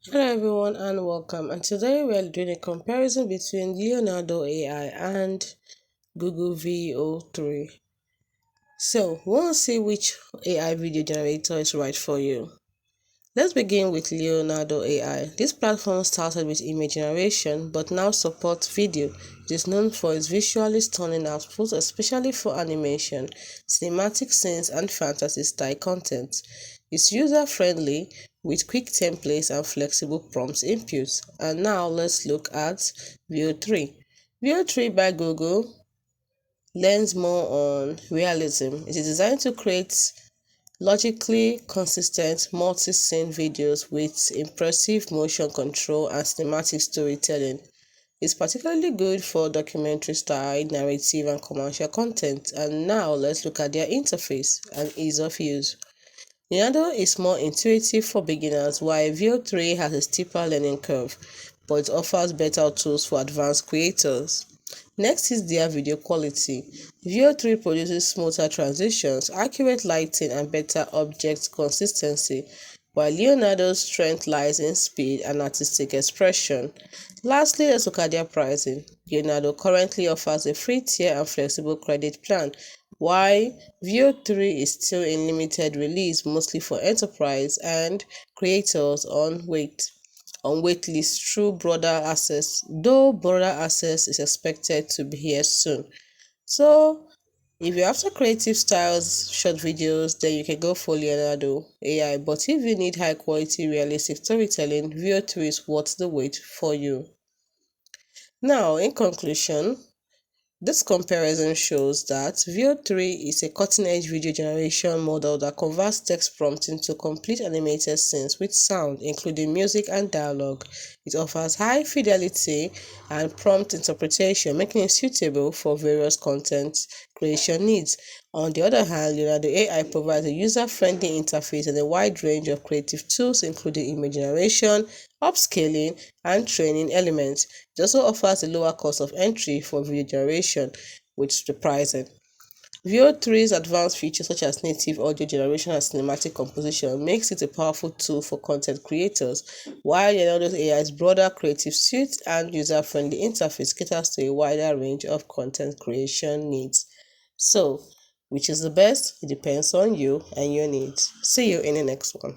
Hello everyone and welcome, and today we are doing a comparison between Leonardo AI and Google Veo 3. So we want to see which AI video generator is right for you. Let's begin with Leonardo AI. This platform started with image generation but now supports video. It is known for its visually stunning output, especially for animation, cinematic scenes, and fantasy-style content. It's user-friendly with quick templates and flexible prompt inputs. And now let's look at Veo 3. Veo 3 by Google leans more on realism. It is designed to create logically consistent multi-scene videos with impressive motion control and cinematic storytelling. It's particularly good for documentary style, narrative, and commercial content. And now let's look at their interface and ease of use. Leonardo is more intuitive for beginners, while Veo 3 has a steeper learning curve, but it offers better tools for advanced creators. Next is their video quality. Veo 3 produces smoother transitions, accurate lighting, and better object consistency, while Leonardo's strength lies in speed and artistic expression. Lastly, let's look at their pricing. Leonardo currently offers a free tier and flexible credit plan, while Veo 3 is still in limited release, mostly for enterprise and creators on waitlist through broader access, though broader access is expected to be here soon. So if you're after creative styles, short videos, then you can go for Leonardo AI. But if you need high quality, realistic storytelling, Veo 3 is worth the wait for you. Now, in conclusion, this comparison shows that Veo 3 is a cutting-edge video generation model that converts text prompts into complete animated scenes with sound, including music and dialogue. It offers high fidelity and prompt interpretation, making it suitable for various content creation needs. On the other hand, Leonardo AI provides a user-friendly interface and a wide range of creative tools, including image generation, upscaling, and training elements. It also offers a lower cost of entry for video generation, with the pricing. Veo 3's advanced features such as native audio generation and cinematic composition makes it a powerful tool for content creators, while Leonardo's AI's broader creative suite and user-friendly interface caters to a wider range of content creation needs. So, which is the best? It depends on you and your needs. See you in the next one.